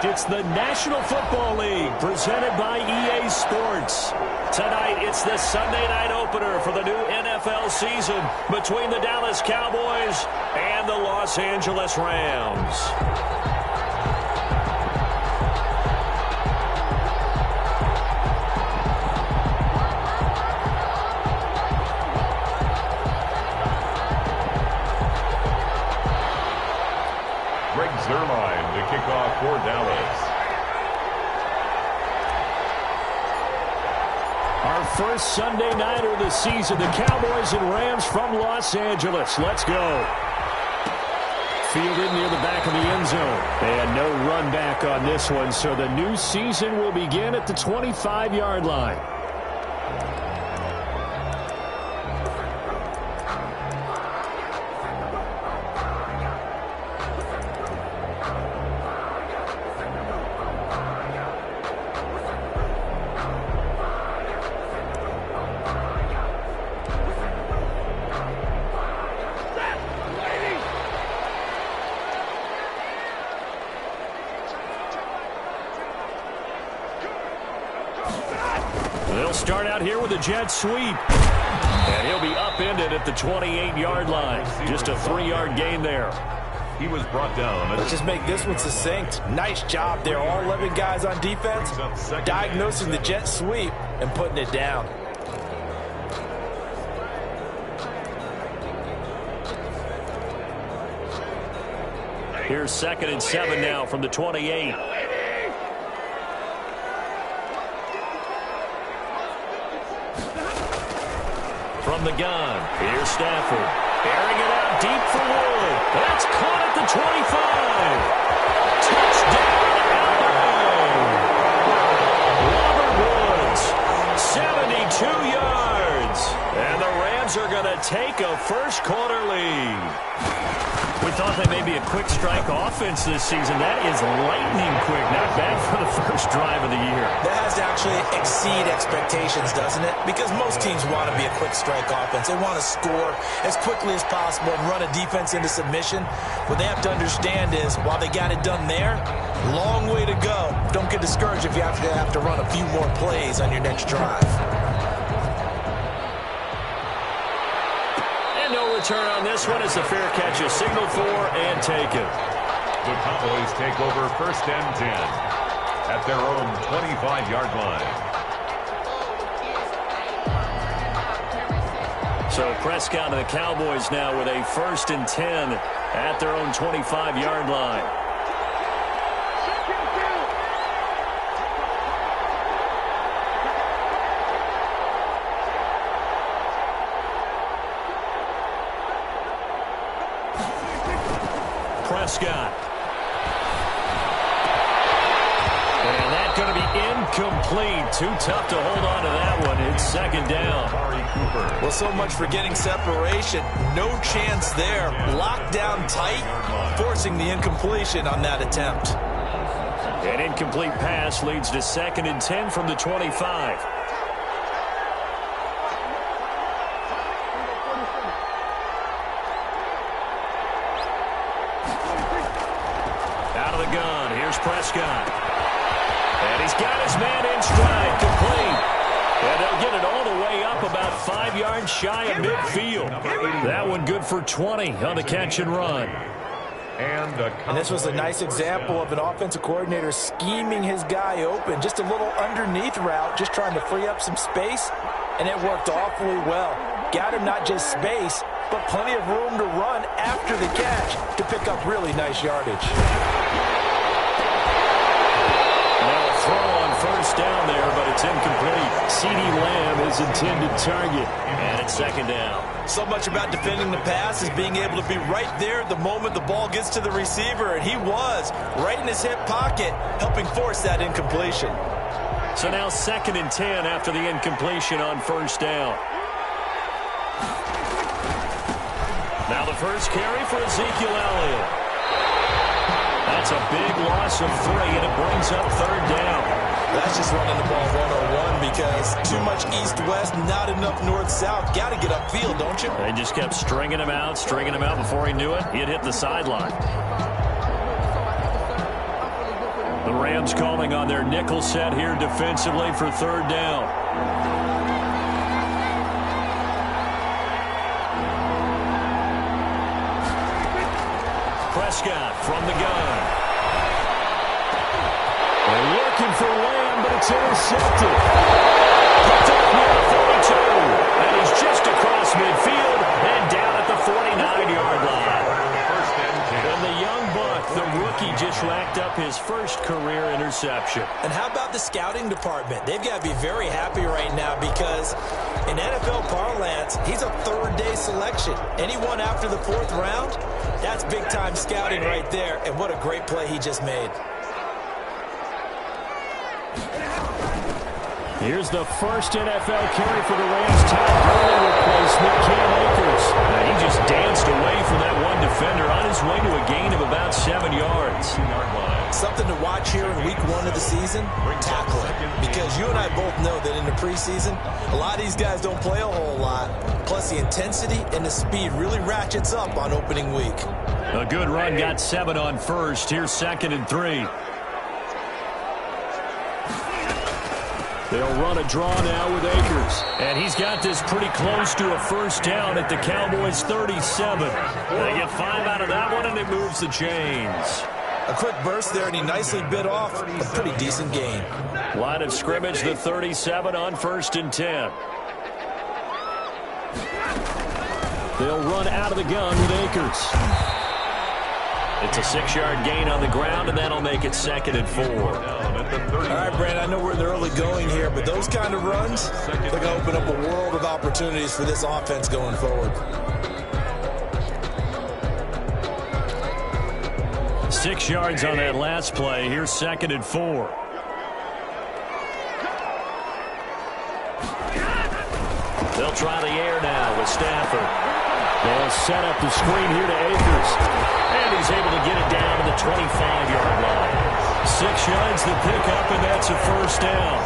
It's the National Football League presented by EA Sports. Tonight, it's the Sunday night opener for the new NFL season between the Dallas Cowboys and the Los Angeles Rams. To kick off for Dallas. Our first Sunday night of the season, the Cowboys and Rams from Los Angeles. Let's go. Fielded near the back of the end zone. And no run back on this one, so the new season will begin at the 25-yard line. They'll start out here with a jet sweep. And he'll be upended at the 28-yard line. Just a 3-yard gain there. He was brought down. Let's just make this one succinct. Nice job there. All 11 guys on defense diagnosing the jet sweep and putting it down. Here's 2nd and 7 now from the 28. From the gun, here's Stafford. Airing it out deep for Wood. That's caught at the 25. Touchdown, LA! Robert Woods, 72 yards. And the Rams are going to take a first-quarter lead. We thought they may be a quick strike offense this season. That is lightning quick. Not bad for the first drive of the year. That has to actually exceed expectations, doesn't it? Because most teams want to be a quick strike offense. They want to score as quickly as possible and run a defense into submission. What they have to understand is, while they got it done there, long way to go. Don't get discouraged if you have to run a few more plays on your next drive. Return on this one is a fair catch, a signal for and taken. The Cowboys take over 1st and 10 at their own 25-yard line. So Prescott and the Cowboys now with a 1st and 10 at their own 25-yard line. Prescott. And that's going to be incomplete. Too tough to hold on to that one. It's 2nd down. Well, so much for getting separation. No chance there. Locked down tight, forcing the incompletion on that attempt. An incomplete pass leads to 2nd and 10 from the 25. Gun. Here's Prescott. And he's got his man in stride, complete. And they'll get it all the way up about 5 yards shy of midfield. That one good for 20 on the catch and run. And this was a nice example of an offensive coordinator scheming his guy open. Just a little underneath route, just trying to free up some space. And it worked awfully well. Got him not just space, but plenty of room to run after the catch to pick up really nice yardage. Throw on 1st down there, but it's incomplete. CeeDee Lamb is intended target. And it's 2nd down. So much about defending the pass is being able to be right there the moment the ball gets to the receiver. And he was right in his hip pocket, helping force that incompletion. So now 2nd and 10 after the incompletion on 1st down. Now the first carry for Ezekiel Elliott. That's a big loss of 3, and it brings up 3rd down. That's just running the ball 101 because too much east-west, not enough north-south. Got to get upfield, don't you? They just kept stringing him out before he knew it. He had hit the sideline. The Rams calling on their nickel set here defensively for third down. Prescott from the gun. They're looking for Lamb, but it's intercepted. Picked up near the 42. And he's just across midfield and down at the 49-yard line. And the young buck, the rookie, just racked up his first career interception. And how about the scouting department? They've got to be very happy right now because in NFL parlance, he's a third-day selection. Anyone after the fourth round, that's big-time scouting right there. And what a great play he just made. Here's the first NFL carry for the Rams. Todd Gurley replacement, Cam Akers. Now, he just danced away from that one defender on his way to a gain of about 7 yards. Something to watch here in week 1 of the season, tackling. Because you and I both know that in the preseason, a lot of these guys don't play a whole lot. Plus, the intensity and the speed really ratchets up on opening week. A good run, got 7 on first. Here's 2nd and 3. They'll run a draw now with Akers. And he's got this pretty close to a first down at the Cowboys' 37. They get 5 out of that one, and it moves the chains. A quick burst there, and he nicely bit off a pretty decent gain. Line of scrimmage, the 37 on 1st and 10. They'll run out of the gun with Akers. It's a 6-yard gain on the ground, and that'll make it 2nd and 4. All right, Brandon, I know we're in the early going here, but those kind of runs, they're going to open up a world of opportunities for this offense going forward. 6 yards on that last play. Here's 2nd and 4. They'll try the air now with Stafford. They'll set up the screen here to Akers. And he's able to get it down to the 25-yard line. 6 yards the pickup, and that's a first down.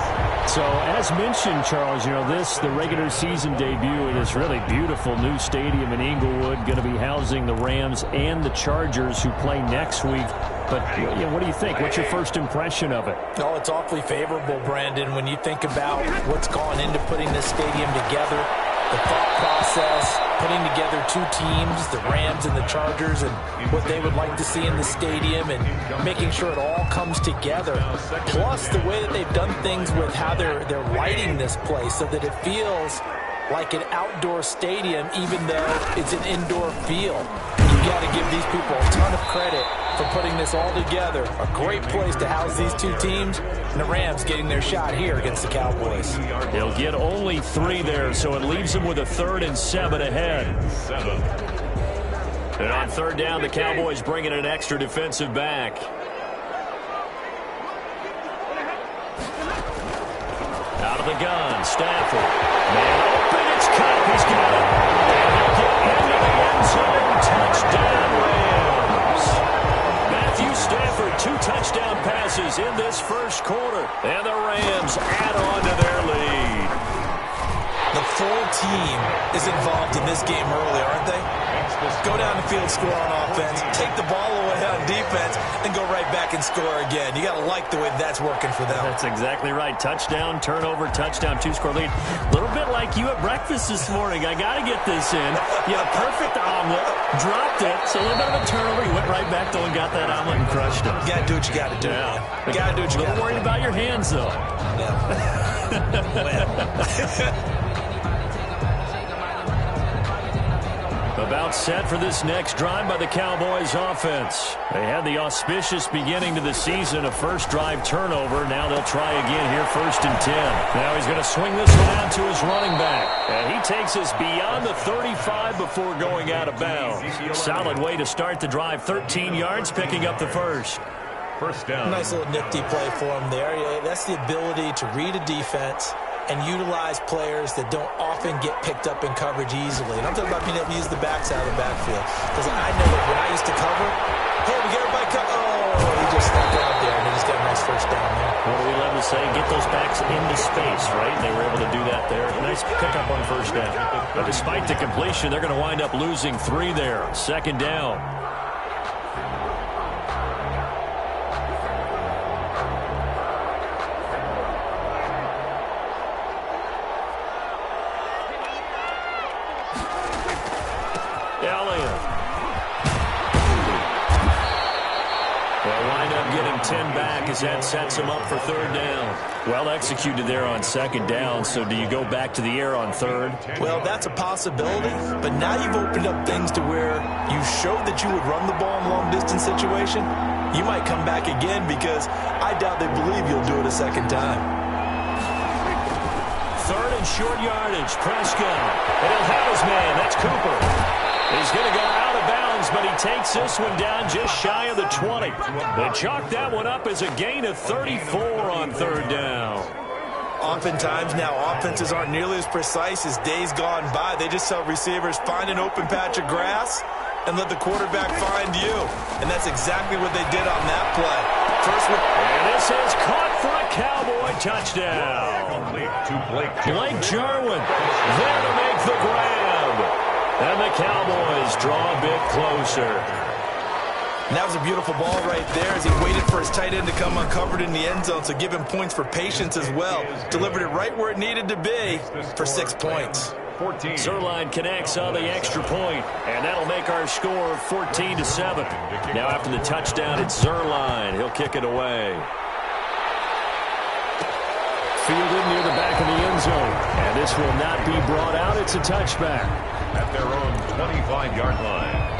So, as mentioned, Charles, you know, the regular season debut in this really beautiful new stadium in Inglewood, going to be housing the Rams and the Chargers who play next week. But, you know, what do you think? What's your first impression of it? Oh, it's awfully favorable, Brandon, when you think about what's gone into putting this stadium together. The thought process, putting together two teams, the Rams and the Chargers, and what they would like to see in the stadium, and making sure it all comes together. Plus, the way that they've done things with how they're lighting this place so that it feels like an outdoor stadium, even though it's an indoor field. You got to give these people a ton of credit for putting this all together. A great place to house these two teams, and the Rams getting their shot here against the Cowboys. They'll get only 3 there, so it leaves them with a 3rd and 7 ahead. And on 3rd down, the Cowboys bringing an extra defensive back. Out of the gun, Stafford. Man open, it's Cup. He's got it. And he'll get into the end zone. Touchdown, Rams. Matthew Stafford, 2 touchdown passes in this first quarter. And the Rams add on to their lead. The full team is involved in this game early, aren't they? Go down the field, score on offense, take the ball away on defense, and go right back and score again. You got to like the way that's working for them. That's exactly right. Touchdown, turnover, touchdown, 2-score lead. A little bit like you at breakfast this morning. I got to get this in. You had a perfect omelet, dropped it, so a little bit of a turnover. You went right back, though, and got that omelet and crushed it. You got to do what you got to do. Yeah. You got to do what you got to do. A little worried about your hands, though. Yeah. About set for this next drive by the Cowboys offense. They had the auspicious beginning to the season, a first drive turnover. Now they'll try again here, 1st and 10. Now he's going to swing this one out to his running back. And he takes us beyond the 35 before going out of bounds. Solid way to start the drive, 13 yards, picking up the first. First down. Nice little nifty play for him there. Yeah, that's the ability to read a defense and utilize players that don't often get picked up in coverage easily. And I'm talking about being able to use the backs out of the backfield. Because I know that when I used to cover, hey, we got everybody covered. Oh, he just stepped out there, and he just got a nice first down there. What do we love to say? Get those backs into space, right? They were able to do that there. Nice pickup on first down. But despite the completion, they're going to wind up losing 3 there. 2nd down. getting 10 back as that sets them up for third down. Well executed there on second down. So do you go back to the air on third? Well, that's a possibility, but now you've opened up things to where you showed that you would run the ball in a long-distance situation. You might come back again because I doubt they believe you'll do it a second time. Third and short yardage. Prescott. And he'll have his man. That's Cooper. He's going to go out of bounds, but he takes this one down just shy of the 20. They chalk that one up as a gain of 34 on third down. Oftentimes now, offenses aren't nearly as precise as days gone by. They just tell receivers, find an open patch of grass and let the quarterback find you. And that's exactly what they did on that play. First one. And this is caught for a Cowboy touchdown. Blake Jarwin there to make the grab. And the Cowboys draw a bit closer. And that was a beautiful ball right there as he waited for his tight end to come uncovered in the end zone, so give him points for patience as well. Delivered it right where it needed to be for 6 points. Zerline connects on the extra point, and that'll make our score 14-7. Now after the touchdown, it's Zerline. He'll kick it away. Fielded near the back of the end zone. And this will not be brought out. It's a touchback. At their own 25-yard line.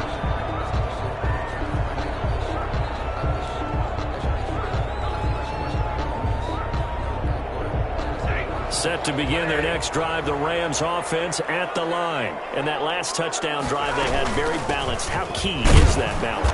Set to begin their next drive, the Rams offense at the line. And that last touchdown drive they had very balanced. How key is that balance?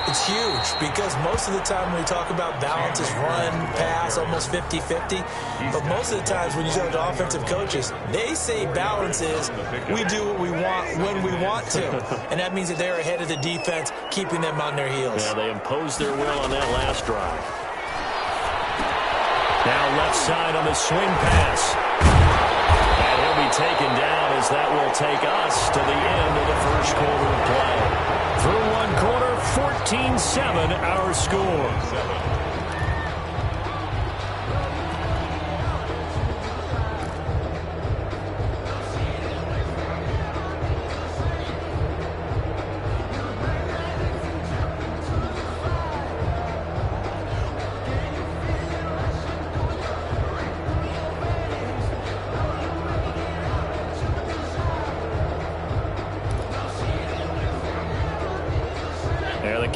It's huge because most of the time when we talk about balance is run, pass, almost 50-50. But most of the times when you talk to offensive coaches, they say balance is we do what we want when we want to. And that means that they're ahead of the defense, keeping them on their heels. Yeah, they imposed their will on that last drive. Now left side on the swing pass. And he'll be taken down as that will take us to the end of the first quarter of play. Through one quarter, 14-7 our score.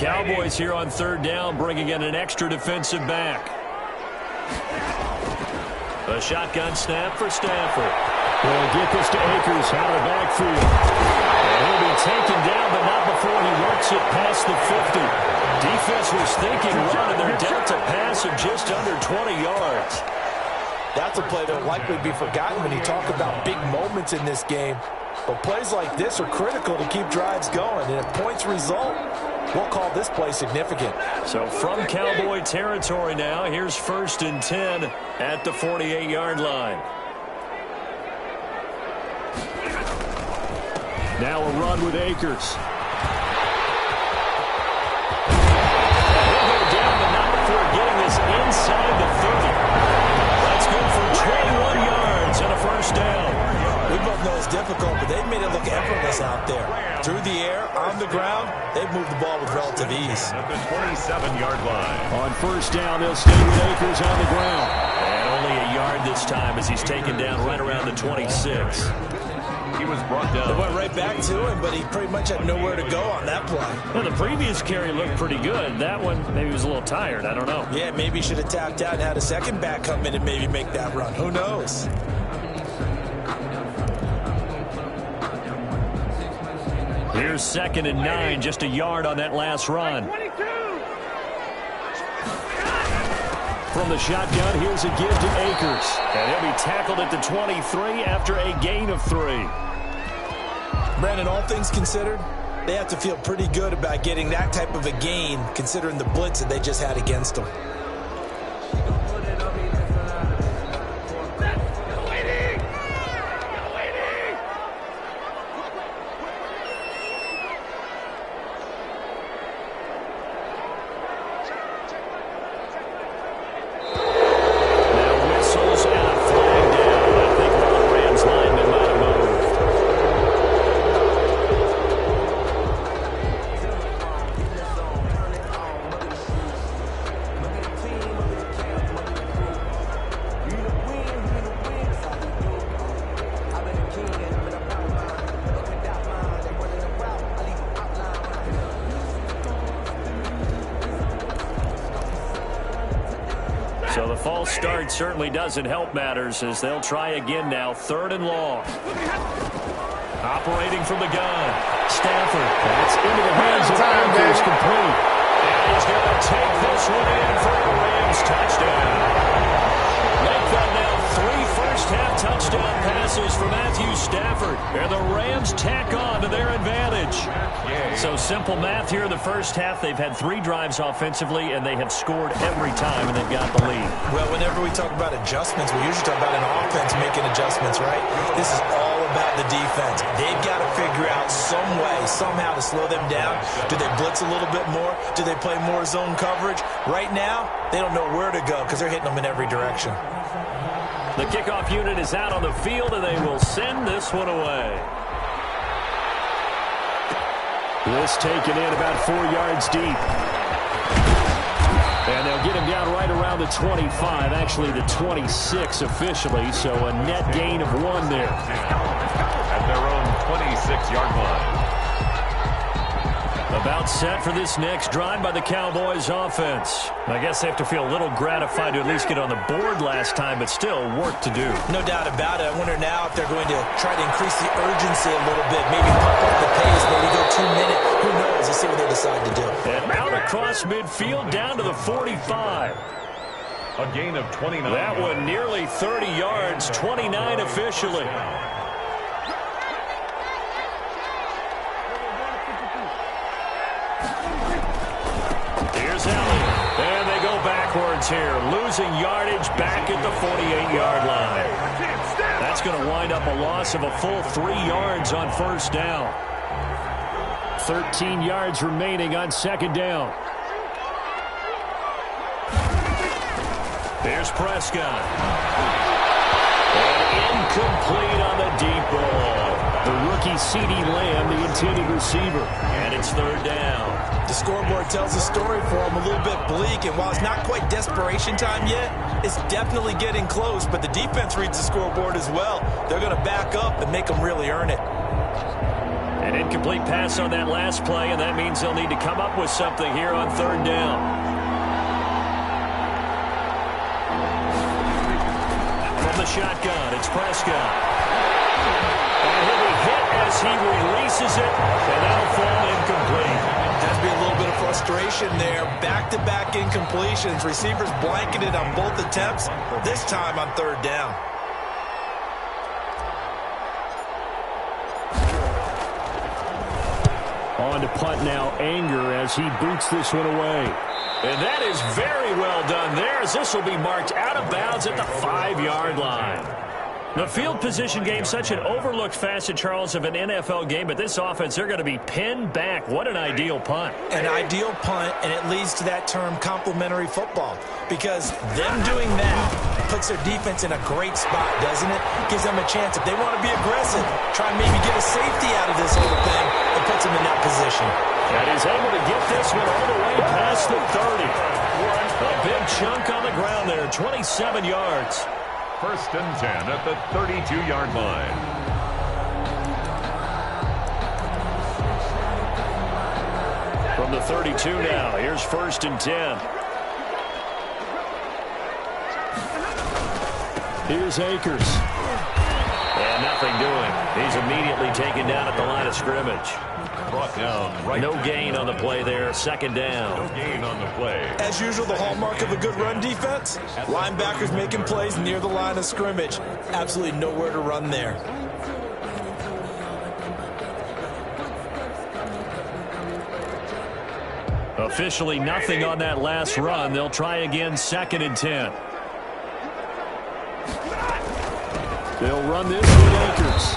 Cowboys here on third down, bringing in an extra defensive back. A shotgun snap for Stafford. They'll get this to Akers out of the backfield. And he'll be taken down, but not before he works it past the 50. Defense was thinking run, and they're dealt a pass of just under 20 yards. That's a play that will likely be forgotten when you talk about big moments in this game. But plays like this are critical to keep drives going. And if points result, we'll call this play significant. So from Cowboy territory now, here's 1st and 10 at the 48-yard line. Now a run with Akers. He'll go down, but not before getting this inside the 30. That's good for 21 yards and a first down. We both know it's difficult, but they've made it look effortless out there. Through the air, on the ground, they've moved the ball with relative ease. At the 27-yard line. On first down, they'll stay with Akers on the ground. And only a yard this time as he's taken down right around the 26. He was brought down. They went right back to him, but he pretty much had nowhere to go on that play. Well, the previous carry looked pretty good. That one, maybe he was a little tired. I don't know. Yeah, maybe he should have tapped out and had a second back come in and maybe make that run. Who knows? Here's 2nd and 9, just a yard on that last run. From the shotgun, here's a give to Akers. And he'll be tackled at the 23 after a gain of 3. Brandon, all things considered, they have to feel pretty good about getting that type of a gain considering the blitz that they just had against them. So the false start certainly doesn't help matters as they'll try again now. 3rd and long. Operating from the gun. Stafford. That's into the hands of Andrews. Complete. And he's going to take this one in for a Rams touchdown. Make that now 3 first-half touchdown passes for Matthew Stafford. And the Rams tack on to their advantage. So simple math here in the first half. They've had 3 drives offensively, and they have scored every time, and they've got the lead. Well, whenever we talk about adjustments, we usually talk about an offense making adjustments, right? This is all about the defense. They've got to figure out some way, somehow to slow them down. Do they blitz a little bit more? Do they play more zone coverage? Right now, they don't know where to go because they're hitting them in every direction. The kickoff unit is out on the field, and they will send this one away. This taken in about 4 yards deep. And they'll get him down right around the 25, actually the 26 officially, so a net gain of 1 there. At their own 26-yard line. About set for this next drive by the Cowboys offense. I guess they have to feel a little gratified to at least get on the board last time, but still work to do. No doubt about it. I wonder now if they're going to try to increase the urgency a little bit, maybe pump up the pace, maybe go 2 minutes. Who knows? Let's see what they decide to do. And out across midfield down to the 45. A gain of 29. That one nearly 30 yards, 29 officially. Here's Elliott. And they go backwards here, losing yardage back at the 48-yard line. That's going to wind up a loss of a full 3 yards on first down. 13 yards remaining on second down. Here's Prescott. And incomplete on the deep ball. The rookie CeeDee Lamb, the intended receiver. And it's 3rd down. The scoreboard tells a story for them, a little bit bleak, and while it's not quite desperation time yet, it's definitely getting close, but the defense reads the scoreboard as well. They're going to back up and make them really earn it. An incomplete pass on that last play, and that means they'll need to come up with something here on 3rd down. From the shotgun, it's Prescott. And he'll be hit as he releases it, and that'll fall incomplete. Has to be a little bit of frustration there. Back-to-back incompletions. Receivers blanketed on both attempts, this time on 3rd down. On to punt now, Anger as he boots this one away. And that is very well done there as this will be marked out of bounds at the 5-yard line. The field position game, such an overlooked facet, Charles, of an NFL game, but this offense, they're going to be pinned back. What an ideal punt. An ideal punt, and it leads to that term complementary football, because them doing that puts their defense in a great spot, doesn't it? Gives them a chance. If they want to be aggressive, try and maybe get a safety out of this whole thing, it puts them in that position. And he's able to get this one all the way past the 30. A big chunk on the ground there, 27 yards. 1st and 10 at the 32-yard line. From the 32 now, here's 1st and 10. Here's Akers. And nothing doing. He's immediately taken down at the line of scrimmage. Brought down right. No gain on the play there. 2nd down. No gain on the play. As usual, the hallmark of a good run defense, linebackers making plays near the line of scrimmage. Absolutely nowhere to run there. Officially nothing on that last run. They'll try again, 2nd and 10. They'll run this with Akers.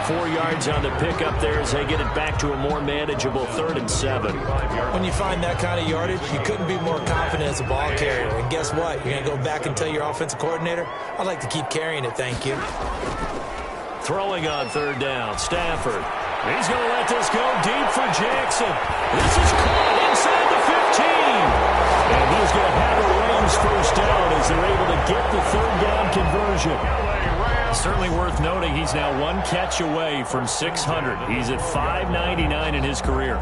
4 yards on the pickup there as they get it back to a more manageable 3rd and 7. When you find that kind of yardage, you couldn't be more confident as a ball carrier. And guess what? You're going to go back and tell your offensive coordinator, I'd like to keep carrying it, thank you. Throwing on 3rd down, Stafford. He's going to let this go deep for Jackson. This is caught inside the 15. And he's going to have a Rams first down as they're able to get the 3rd down conversion. Certainly worth noting he's now 1 catch away from 600. He's at 599 in his career.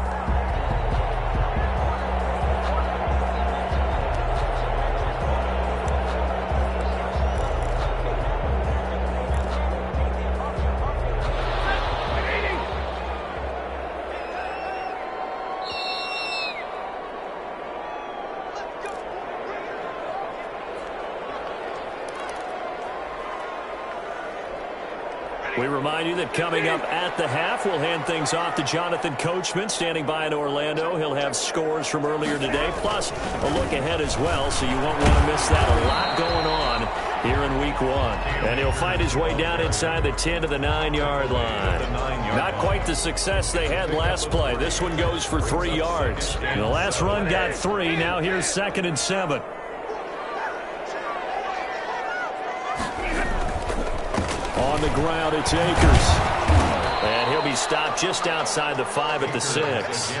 We remind you that coming up at the half, we'll hand things off to Jonathan Coachman, standing by in Orlando. He'll have scores from earlier today, plus a look ahead as well, so you won't want to miss that. A lot going on here in Week 1. And he'll find his way down inside the 10 to the 9-yard line. Not quite the success they had last play. This one goes for 3 yards. The last run got 3. Now here's 2nd and 7. On the ground, it's Akers. And he'll be stopped just outside the 5 at the 6.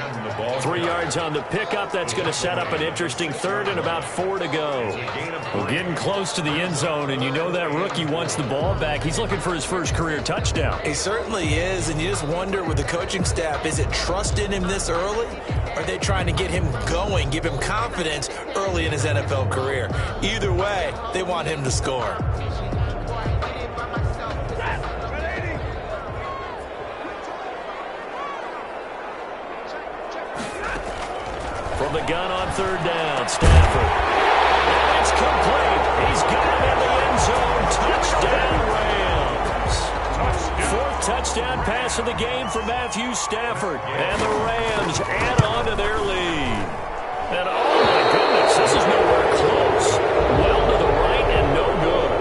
3 yards on the pickup. That's going to set up an interesting 3rd and about 4 to go. Well, getting close to the end zone, and you know that rookie wants the ball back. He's looking for his first career touchdown. He certainly is, and you just wonder with the coaching staff, is it trust in him this early? Or are they trying to get him going, give him confidence early in his NFL career? Either way, they want him to score. From the gun on 3rd down, Stafford. And it's complete. He's got him in the end zone. Touchdown, Rams. 4th touchdown pass of the game for Matthew Stafford. And the Rams add on to their lead. And oh my goodness, this is nowhere close. Well to the right and no good.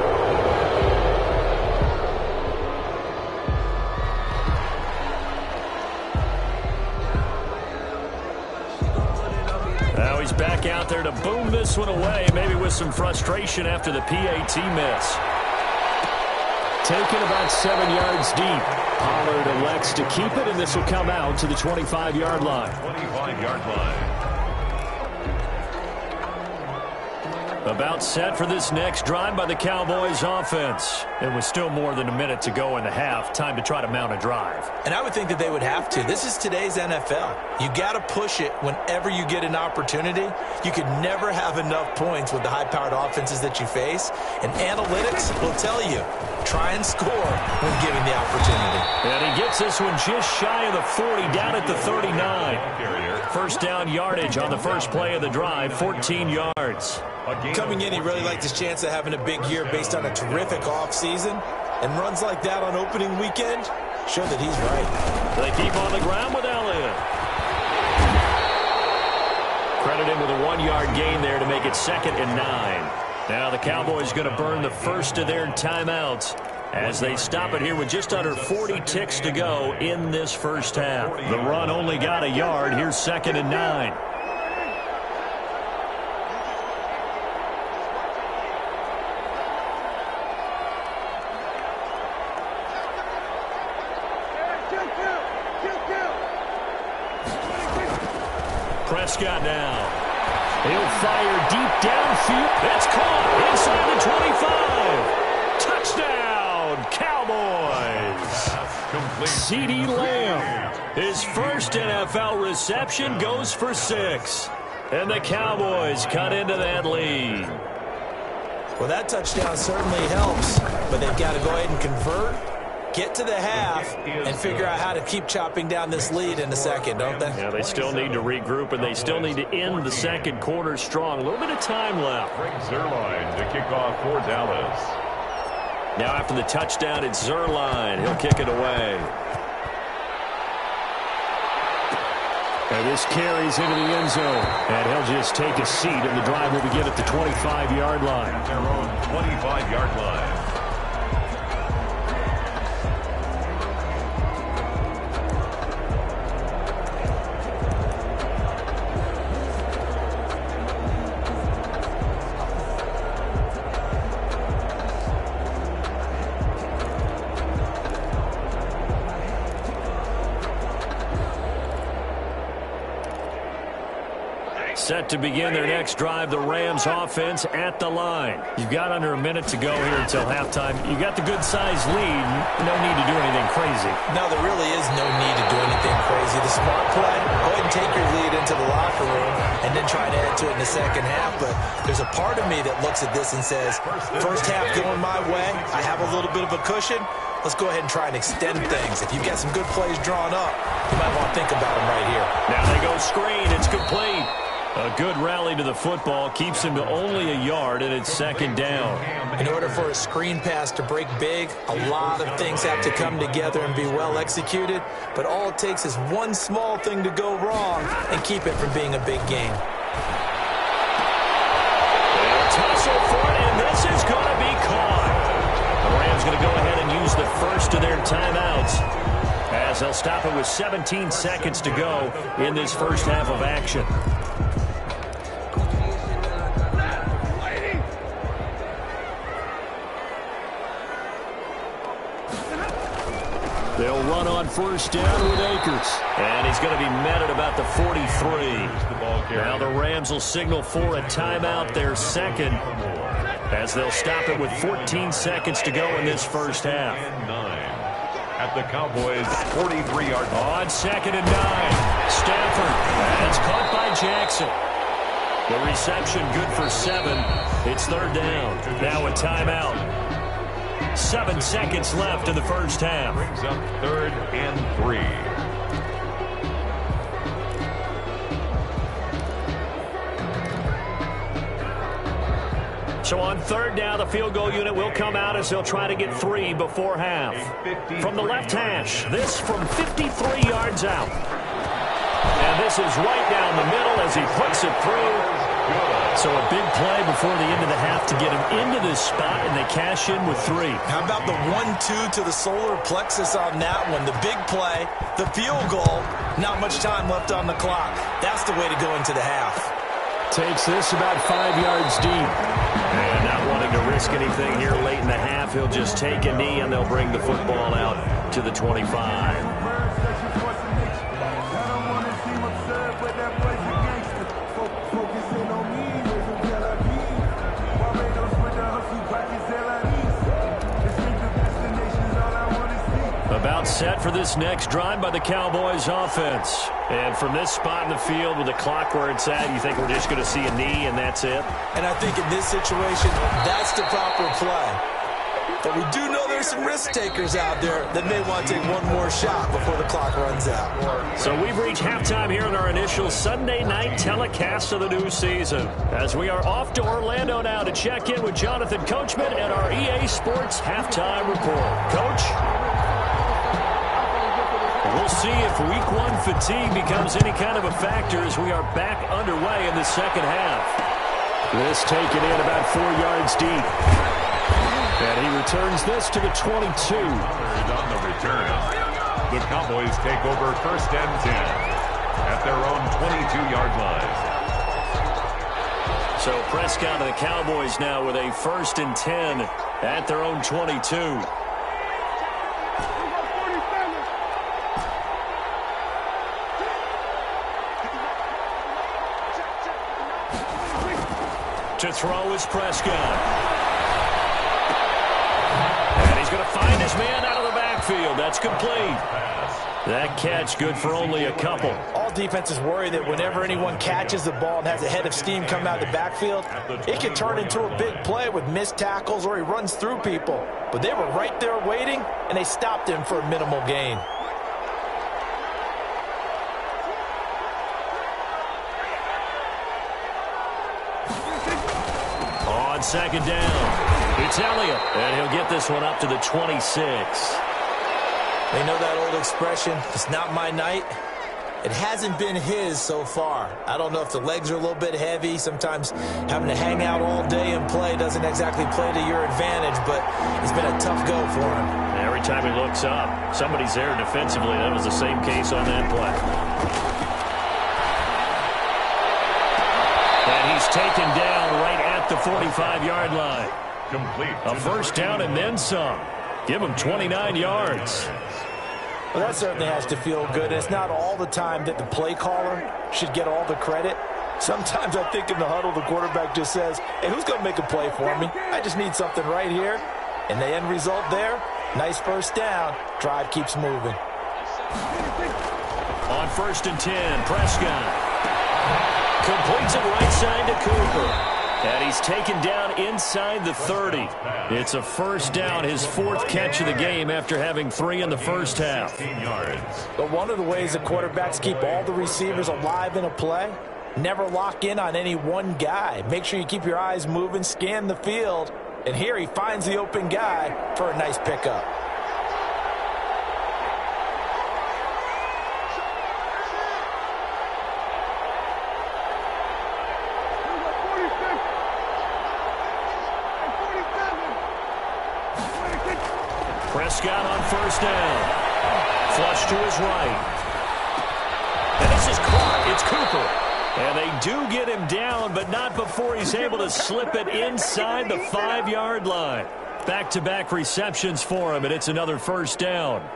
Now he's back out there to boom this one away, maybe with some frustration after the PAT miss. Taken about 7 yards deep. Pollard elects to keep it, and this will come out to the 25-yard line. 25-yard line. About set for this next drive by the Cowboys offense. It was still more than a minute to go in the half. Time to try to mount a drive. And I would think that they would have to. This is today's NFL. You got to push it whenever you get an opportunity. You could never have enough points with the high-powered offenses that you face. And analytics will tell you, try and score when given the opportunity. And he gets this one just shy of the 40, down at the 39. First down yardage on the first play of the drive, 14 yards. Coming in, he really liked his chance of having a big year based on a terrific offseason. And runs like that on opening weekend show that he's right. They keep on the ground with Elliott. Credit him with a 1-yard gain there to make it 2nd and 9. Now the Cowboys going to burn the first of their timeouts as they stop it here with just under 40 ticks to go in this first half. The run only got a yard. Here's 2nd and 9. Prescott now. He'll fire deep downfield. That's caught inside the 25. Touchdown, Cowboys. CeeDee Lamb. His first NFL reception goes for 6. And the Cowboys cut into that lead. Well, that touchdown certainly helps, but they've got to go ahead and convert, get to the half, and figure out how to keep chopping down this lead in the second, don't they? Yeah, they still need to regroup, and they still need to end the second quarter strong. A little bit of time left. Greg Zuerlein to kick off for Dallas. Now after the touchdown, it's Zuerlein. He'll kick it away. And this carries into the end zone. And he'll just take a seat, and the drive will begin at the 25-yard line. Their own 25-yard line. Set to begin their next drive, the Rams offense at the line. You've got under a minute to go here until halftime. You got the good-sized lead. No need to do anything crazy. No, there really is no need to do anything crazy. The smart play, go ahead and take your lead into the locker room and then try to add to it in the second half. But there's a part of me that looks at this and says, first half going my way, I have a little bit of a cushion. Let's go ahead and try and extend things. If you've got some good plays drawn up, you might want to think about them right here. Now they go screen. It's complete. A good rally to the football keeps him to only a yard, and it's second down. In order for a screen pass to break big, a lot of things have to come together and be well executed, but all it takes is one small thing to go wrong and keep it from being a big game. Tussle for it, and this is going to be caught. The Rams going to go ahead and use the first of their timeouts as they'll stop it with 17 seconds to go in this first half of action. They'll run on first down with Akers. And he's going to be met at about the 43. Now the Rams will signal for a timeout, their second, as they'll stop it with 14 seconds to go in this first half. At the Cowboys' 43-yard line. On second and 9. Stafford. That's caught by Jackson. The reception good for 7. It's third down. Now a timeout. 7 seconds left in the first half. Brings up third and 3. So on third down, the field goal unit will come out as they'll try to get 3 before half. From the left hash, this from 53 yards out. And this is right down the middle as he puts it through. So a big play before the end of the half to get him into this spot, and they cash in with 3. How about the 1-2 to the solar plexus on that one? The big play, the field goal, not much time left on the clock. That's the way to go into the half. Takes this about 5 yards deep. And not wanting to risk anything here late in the half, he'll just take a knee, and they'll bring the football out to the 25. About set for this next drive by the Cowboys offense. And from this spot in the field with the clock where it's at, you think we're just going to see a knee and that's it? And I think in this situation, that's the proper play. But we do know there's some risk takers out there that may want to take one more shot before the clock runs out. So we've reached halftime here in our initial Sunday night telecast of the new season, as we are off to Orlando now to check in with Jonathan Coachman and our EA Sports halftime report. Coach? We'll see if week 1 fatigue becomes any kind of a factor as we are back underway in the second half. This taken in about 4 yards deep. And he returns this to the 22. On the return, the Cowboys take over first and 10 at their own 22-yard line. So Prescott and the Cowboys now with a first and 10 at their own 22. To throw is Prescott. And he's going to find his man out of the backfield. That's complete. That catch good for only a couple. All defenses worry that whenever anyone catches the ball and has a head of steam come out of the backfield, it can turn into a big play with missed tackles or he runs through people. But they were right there waiting, and they stopped him for a minimal gain. On second down, it's Elliott, and he'll get this one up to the 26. They know that old expression, it's not my night. It hasn't been his so far. I don't know if the legs are a little bit heavy. Sometimes having to hang out all day and play doesn't exactly play to your advantage, but it's been a tough go for him. Every time he looks up, somebody's there defensively. That was the same case on that play. And he's taken down right at the 45-yard line. Complete. A first down and then some. Give him 29 yards. Well, that certainly has to feel good. It's not all the time that the play caller should get all the credit. Sometimes I think in the huddle, the quarterback just says, hey, who's going to make a play for me? I just need something right here. And the end result there, nice first down. Drive keeps moving. On first and 10, Prescott completes it right side to Cooper. And he's taken down inside the 30. It's a first down, his 4th catch of the game after having 3 in the first half. But one of the ways the quarterbacks keep all the receivers alive in a play Never lock in on any one guy. Make sure you keep your eyes moving, scan the field. And here he finds the open guy for a nice pickup. Prescott on first down. Flush to his right. And this is caught. It's Cooper. And they do get him down, but not before he's able to slip it inside the 5-yard line. Back-to-back receptions for him, and it's another first down.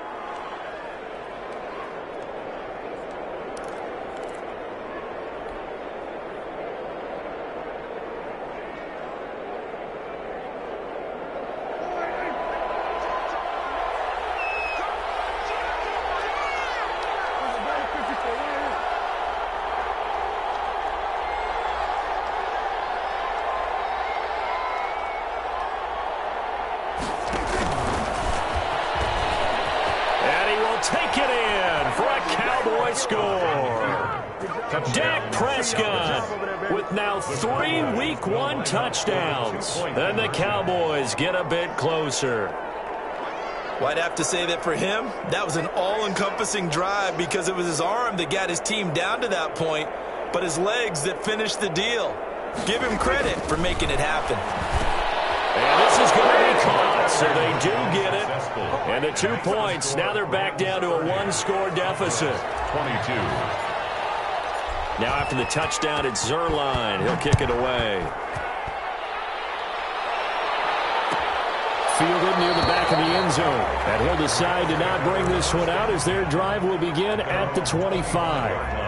Take it in for a Cowboy score. Dak Prescott with now 3 Week 1 touchdowns. Then the Cowboys get a bit closer. Well, I'd have to say that for him, that was an all-encompassing drive because it was his arm that got his team down to that point, but his legs that finished the deal. Give him credit for making it happen. And this is going to be caught, so they do get it. And the 2 points, now they're back down to a 1-score deficit. 22. Now after the touchdown, it's Zerline. He'll kick it away. Fielded near the back of the end zone. And he'll decide to not bring this one out as their drive will begin at the 25.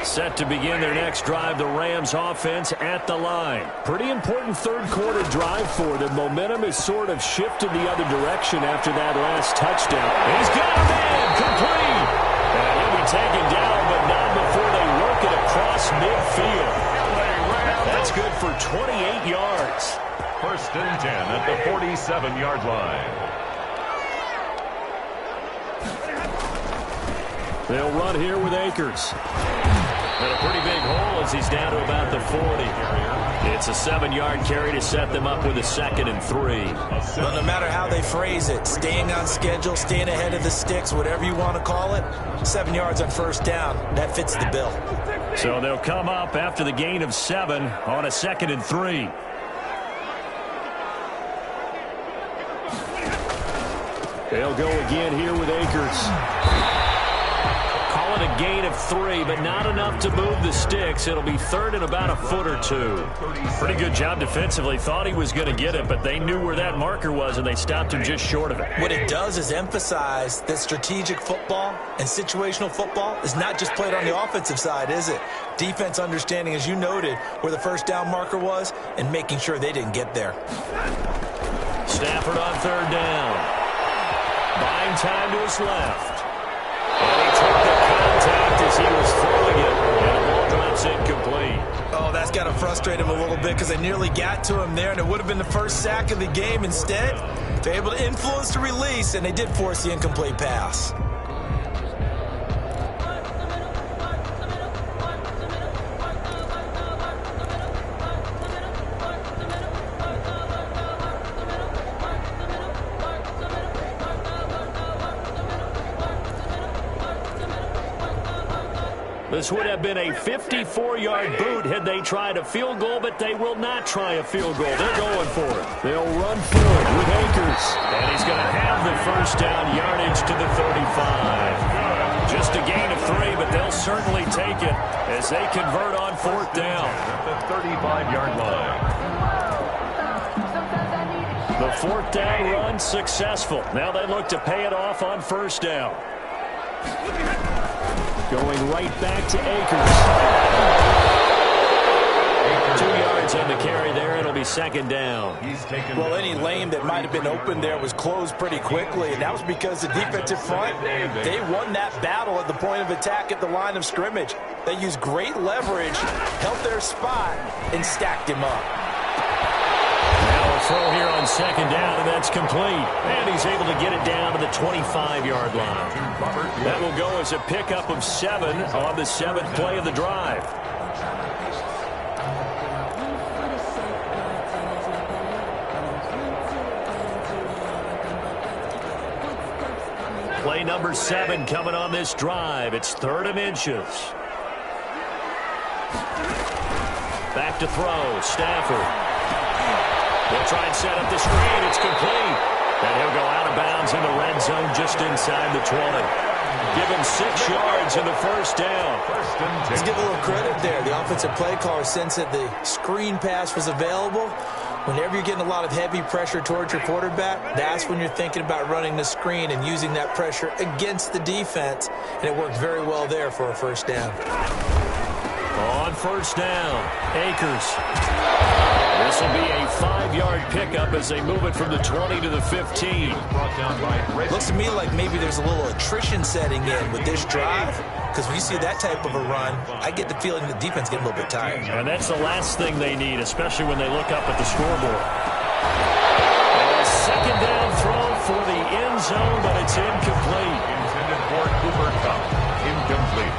Set to begin their next drive, the Rams offense at the line. Pretty important third-quarter drive for them. Momentum has sort of shifted the other direction after that last touchdown. He's got him in, complete. And he'll be taken down, but not before they work it across midfield. That's good for 28 yards. First and 10 at the 47-yard line. They'll run here with Akers. And a pretty big hole as he's down to about the 40. It's a 7-yard carry to set them up with a 2nd and 3. Well, no matter how they phrase it, staying on schedule, staying ahead of the sticks, whatever you want to call it, 7 yards on first down, that fits the bill. So they'll come up after the gain of 7 on a 2nd and 3. They'll go again here with Akers. Call it a gain of 3, but not enough to move the sticks. It'll be 3rd and about a foot or 2. Pretty good job defensively. Thought he was going to get it, but they knew where that marker was, and they stopped him just short of it. What it does is emphasize that strategic football and situational football is not just played on the offensive side, is it? Defense understanding, as you noted, where the first down marker was and making sure they didn't get there. Stafford on 3rd down. Buying time to his left. And he took the contact as he was throwing it, and the ball drops incomplete. Oh, that's got to frustrate him a little bit because they nearly got to him there, and it would have been the first sack of the game. Instead, they're able to influence the release, and they did force the incomplete pass. This would have been a 54-yard boot had they tried a field goal, but they will not try a field goal. They're going for it. They'll run for it with Akers. And he's going to have the first down yardage to the 35. Just a gain of 3, but they'll certainly take it as they convert on 4th down. At the 35-yard line. The 4th down run successful. Now they look to pay it off on 1st down. Going right back to Akers. 2 yards on the carry there. It'll be 2nd down. Well, any lane that might have been open there was closed pretty quickly, and that was because the defensive front, they won that battle at the point of attack at the line of scrimmage. They used great leverage, held their spot, and stacked him up. Now a throw here on second down, and that's complete. And he's able to get it down to the 25-yard line. That will go as a pickup of 7 on the 7th play of the drive. Play number 7 coming on this drive. It's 3rd and inches. Back to throw. Stafford. They'll try and set up the screen. It's complete. And he'll go out of bounds in the red zone just inside the 20. Give him 6 yards in the first down. Let's give a little credit there. The offensive play caller sensed that the screen pass was available. Whenever you're getting a lot of heavy pressure towards your quarterback, that's when you're thinking about running the screen and using that pressure against the defense. And it worked very well there for a first down. On first down, Akers. This will be a 5-yard pickup as they move it from the 20 to the 15. Looks to me like maybe there's a little attrition setting in with this drive, because when you see that type of a run, I get the feeling the defense getting a little bit tired. And that's the last thing they need, especially when they look up at the scoreboard. And a second down throw for the end zone, but it's incomplete. Intended for Cooper Kupp. Incomplete.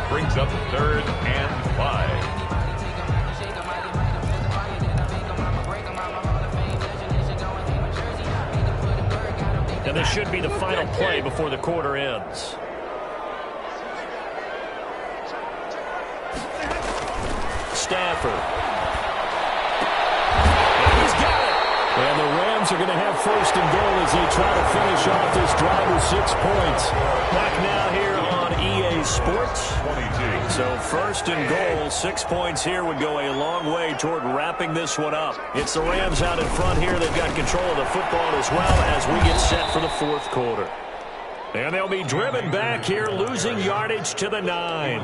Brings up 3rd and 5. And this should be the final play before the quarter ends. Stafford. He's got it. And the Rams are going to have 1st and goal as they try to finish off this drive with 6 points. Back now here on EA Sports. 22. So 1st and goal, 6 points here would go a long way toward wrapping this one up. It's the Rams out in front here. They've got control of the football as well as we get set for the 4th quarter. And they'll be driven back here, losing yardage to the 9.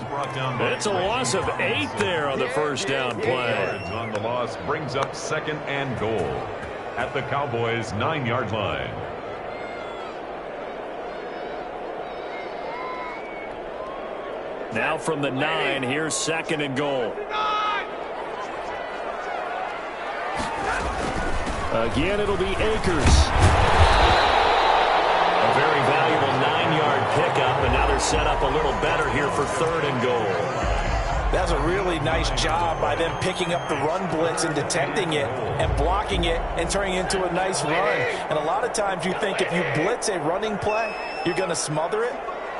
It's a loss of 8 there on the first down play. On the loss brings up 2nd and goal at the Cowboys' 9-yard line. Now from the 9, here's 2nd and goal. Again, it'll be Akers. A very valuable 9-yard pickup, and now they're set up a little better here for 3rd and goal. That's a really nice job by them picking up the run blitz and detecting it and blocking it and turning it into a nice run. And a lot of times you think if you blitz a running play, you're going to smother it.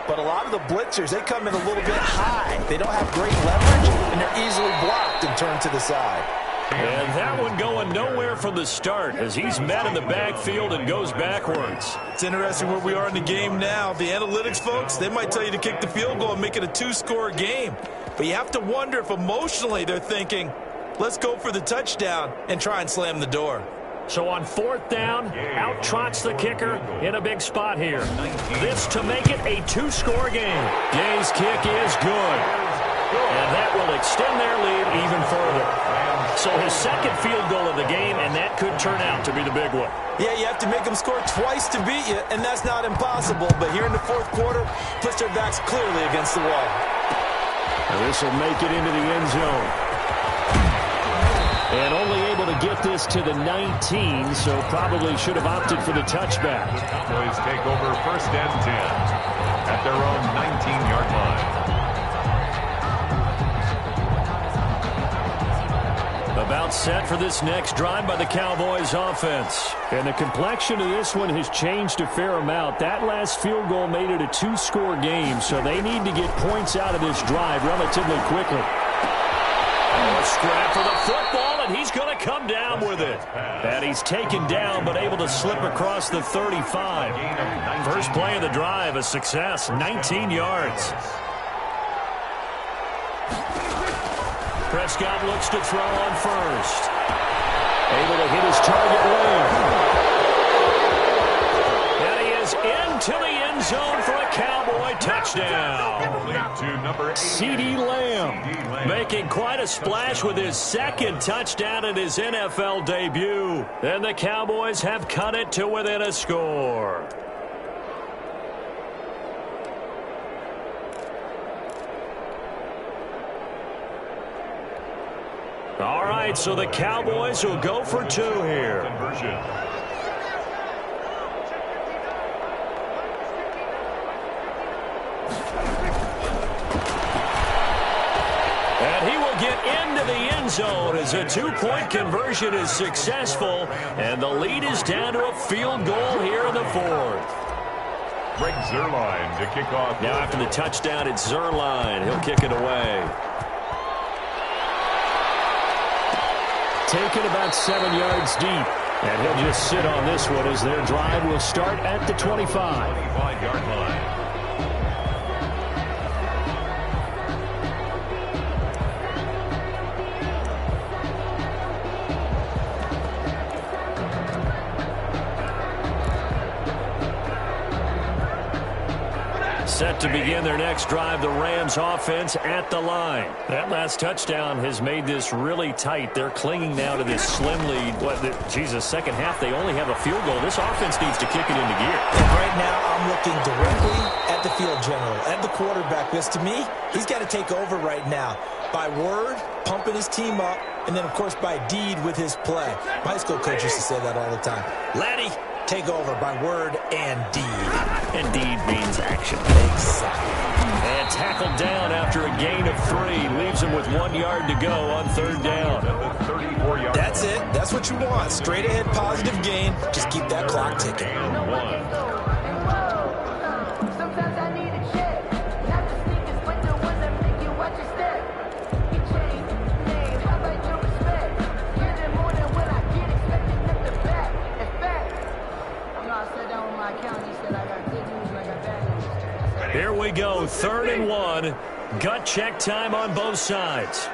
But a lot of the blitzers, they come in a little bit high. They don't have great leverage, and they're easily blocked and turned to the side. And that one going nowhere from the start as he's met in the backfield and goes backwards. It's interesting where we are in the game now. The analytics folks, they might tell you to kick the field goal and make it a 2-score game. But you have to wonder if emotionally they're thinking, let's go for the touchdown and try and slam the door. So on 4th down, out trots the kicker in a big spot here. This to make it a 2-score game. Gay's kick is good. And that will extend their lead even further. So his 2nd field goal of the game, and that could turn out to be the big one. Yeah, you have to make them score twice to beat you, and that's not impossible. But here in the 4th quarter, puts their backs clearly against the wall. And this will make it into the end zone. And only able to get this to the 19, so probably should have opted for the touchback. The Cowboys take over 1st and 10 at their own 19-yard line. About set for this next drive by the Cowboys offense. And the complexion of this one has changed a fair amount. That last field goal made it a 2-score game, so they need to get points out of this drive relatively quickly. A scrap for the football, and he's going to come down with it. And he's taken down, but able to slip across the 35. First play of the drive, a success, 19 yards. Prescott looks to throw on first. Able to hit his target Lamb. And he is into the end zone for a Cowboy touchdown. CeeDee Lamb making quite a splash with his 2nd touchdown in his NFL debut. And the Cowboys have cut it to within a score. All right, so the Cowboys will go for 2 here. Conversion. And he will get into the end zone as a 2-point conversion is successful, and the lead is down to a field goal here in the 4th. Greg Zuerlein to kick off. Now after the touchdown, it's Zuerlein. He'll kick it away. Taken about 7 yards deep. And he'll just sit on this one as their drive will start at the 25. 25-yard line. Set to begin their next drive, the Rams offense at the line. That last touchdown has made this really tight. They're clinging now to this slim lead. Second half, they only have a field goal. This offense needs to kick it into gear. And right now, I'm looking directly at the field general, at the quarterback, because to me, he's got to take over right now. By word, pumping his team up, and then, of course, by deed with his play. My high school coach used to say that all the time. Laddie, take over by word and deed. And deed means action. Exactly. And tackled down after a gain of 3. Leaves him with 1 yard to go on 3rd down. 34-yard. That's it. That's what you want. Straight ahead positive gain. Just keep that clock ticking. And 1. Here we go, 3rd and 1. Gut check time on both sides.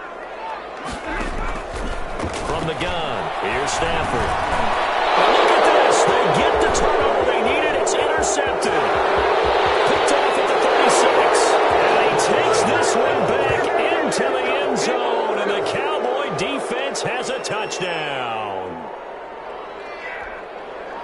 From the gun, here's Stafford. And look at this. They get the turnover they needed. It's intercepted. Picked off at the 36. And he takes this one back into the end zone. And the Cowboy defense has a touchdown.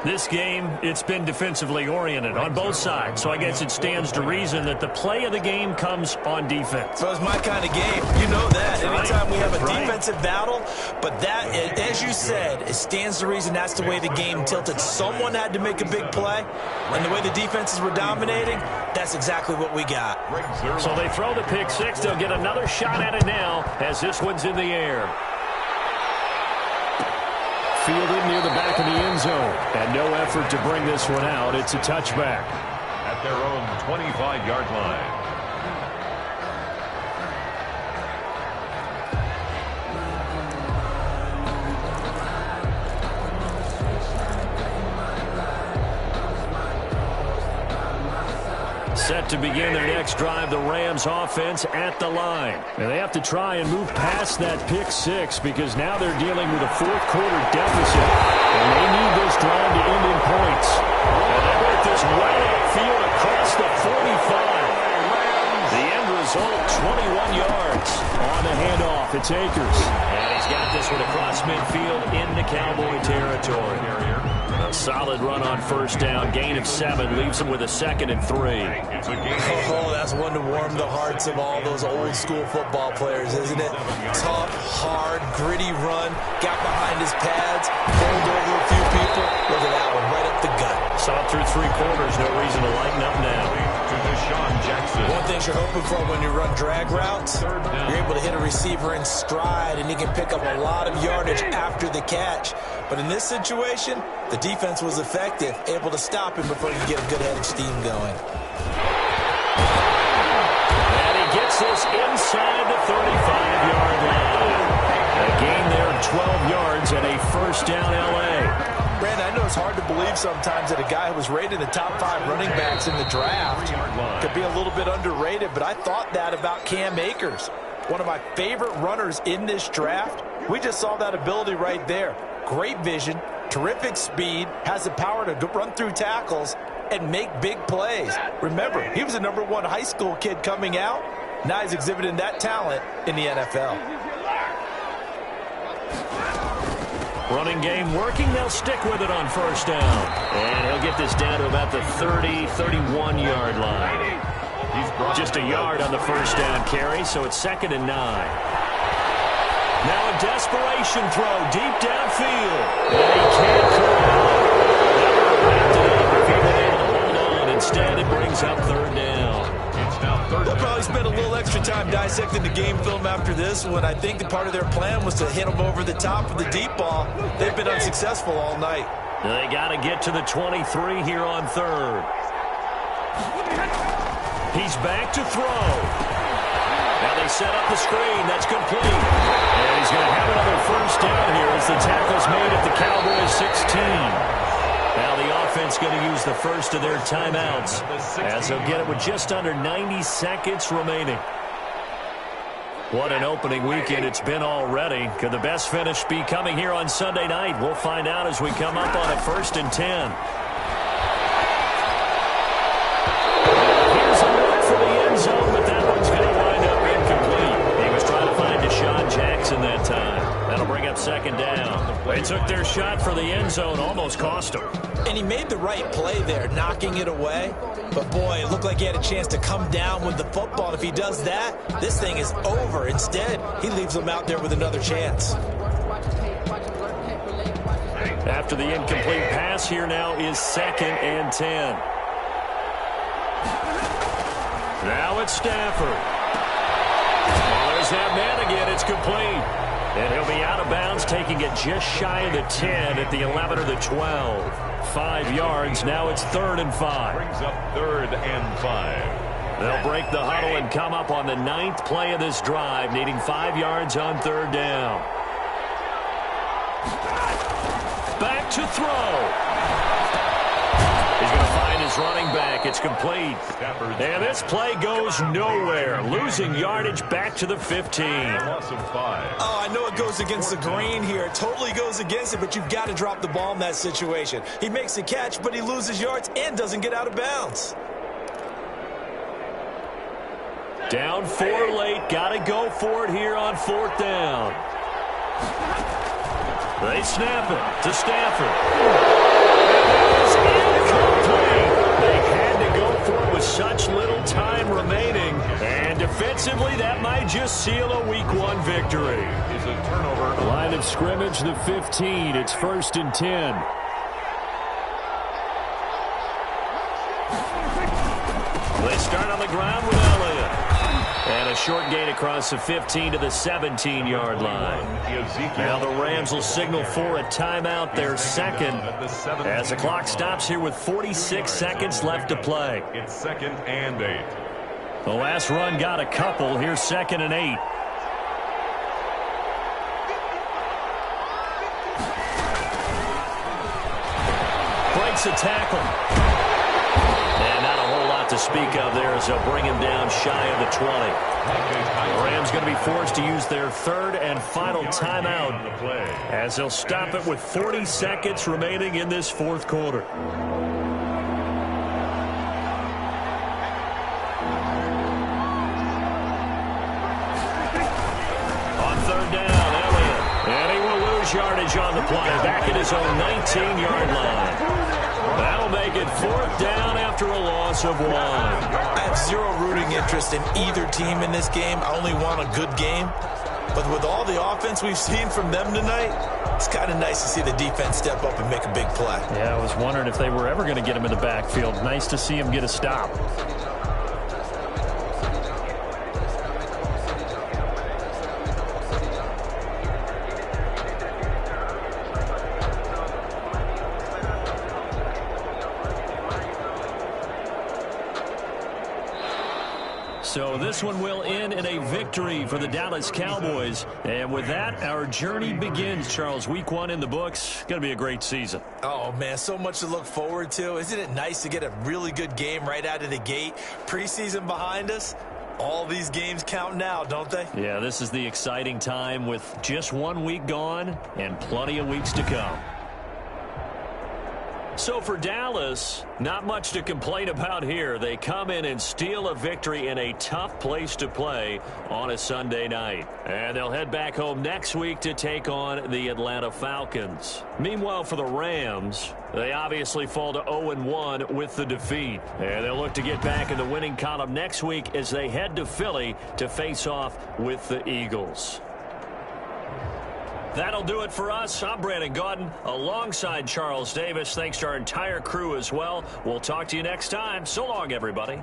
This game, it's been defensively oriented on both sides, so I guess it stands to reason that the play of the game comes on defense. So it's my kind of game. You know that. Anytime we have a defensive battle, but that, as you said, it stands to reason that's the way the game tilted. Someone had to make a big play, and the way the defenses were dominating, that's exactly what we got. So they throw the pick 6. They'll get another shot at it now as this one's in the air. Fielded near the back of the end zone. And no effort to bring this one out. It's a touchback. At their own 25-yard line. Set to begin their next drive, the Rams offense at the line. And they have to try and move past that pick 6 because now they're dealing with a 4th quarter deficit. And they need this drive to end in points. And they work this well upfield across the 45. The end result, 21 yards. On the handoff, it's Akers. And he's got this one across midfield into Cowboy territory. A solid run on 1st down. Gain of 7 leaves him with a 2nd and 3. Oh, that's one to warm the hearts of all those old school football players, isn't it? Tough, hard, gritty run. Got behind his pads, pulled over a few people. Look at that one, right up the gut. Saw it through 3 quarters. No reason to lighten up now. One thing you're hoping for when you run drag routes, you're able to hit a receiver in stride, and he can pick up a lot of yardage after the catch. But in this situation, the defense was effective, able to stop him before he could get a good head of steam going. And he gets this inside the 35-yard line. A gain there of 12 yards and a 1st down L.A. Brandon, I know it's hard to believe sometimes that a guy who was rated in the top 5 running backs in the draft could be a little bit underrated, but I thought that about Cam Akers. One of my favorite runners in this draft. We just saw that ability right there. Great vision, terrific speed, has the power to run through tackles and make big plays. Remember, he was a #1 high school kid coming out. Now he's exhibiting that talent in the NFL. Running game working. They'll stick with it on 1st down. And he'll get this down to about the 30, 31-yard line. Just a yard on the 1st down carry, so it's 2nd and 9. Now a desperation throw deep downfield. And he can't corral it. Never wrapped it up if he had been able to hold on. Instead, it brings up third down. It's now third They'll down. probably spend a little extra time dissecting the game film after this when I think the part of their plan was to hit them over the top of the deep ball. They've been unsuccessful all night. They got to get to the 23 here on third. He's back to throw. Now they set up the screen. That's complete. And he's going to have another first down here as the tackle's made at the Cowboys 16. Now the offense going to use the first of their timeouts as they'll get it with just under 90 seconds remaining. What an opening weekend it's been already. Could the best finish be coming here on Sunday night? We'll find out as we come up on a 1st and 10. Here's a look for the end zone, but that one's going to wind up incomplete. He was trying to find Deshaun Jackson that time. That'll bring up 2nd down. They took their shot for the end zone, almost cost him. And he made the right play there, knocking it away. But, boy, it looked like he had a chance to come down with the football. And if he does that, this thing is over. Instead, he leaves them out there with another chance. After the incomplete pass, here now is 2nd and 10. Now it's Stafford. Oh, there's that man again. It's complete. And he'll be out of bounds, taking it just shy of the 10 at the 11 or the 12. 5 yards. Now it's 3rd and 5. Brings up 3rd and 5. They'll break the huddle and come up on the 9th play of this drive, needing 5 yards on 3rd down. Back to throw. He's going to find his running back. It's complete. And this play goes nowhere. Losing yardage back to the 15. Loss of 5. Oh, I know it goes against the grain here. It totally goes against it, but you've got to drop the ball in that situation. He makes a catch, but he loses yards and doesn't get out of bounds. Down 4 late. Got to go for it here on 4th down. They snap it to Stafford. It's incomplete. They had to go for it with such little time remaining. And defensively, that might just seal a Week 1 victory. Is a turnover. Line of scrimmage, the 15. It's 1st and 10. They start on the ground with Elliott. And a short gain across the 15 to the 17-yard line. Now the Rams will signal for a timeout, their 2nd, as the clock stops here with 46 seconds left to play. It's 2nd and 8. The last run got a couple. Here's 2nd and 8. Breaks a tackle. And not a whole lot to speak of there as they'll bring him down shy of the 20. The Rams going to be forced to use their 3rd and final timeout as they'll stop it with 40 seconds remaining in this 4th quarter. On 3rd down, Elliott. And he will lose yardage on the play. Back at his own 19-yard line. That'll make it 4th down after a loss of 1. I have zero rooting interest in either team in this game. I only want a good game. But with all the offense we've seen from them tonight, it's kind of nice to see the defense step up and make a big play. Yeah, I was wondering if they were ever going to get him in the backfield. Nice to see him get a stop. So this one will end in a victory for the Dallas Cowboys. And with that, our journey begins, Charles. Week 1 in the books. Going to be a great season. Oh, man, so much to look forward to. Isn't it nice to get a really good game right out of the gate? Preseason behind us. All these games count now, don't they? Yeah, this is the exciting time with just 1 week gone and plenty of weeks to come. So for Dallas, not much to complain about here. They come in and steal a victory in a tough place to play on a Sunday night. And they'll head back home next week to take on the Atlanta Falcons. Meanwhile, for the Rams, they obviously fall to 0-1 with the defeat. And they'll look to get back in the winning column next week as they head to Philly to face off with the Eagles. That'll do it for us. I'm Brandon Gaudin alongside Charles Davis. Thanks to our entire crew as well. We'll talk to you next time. So long, everybody.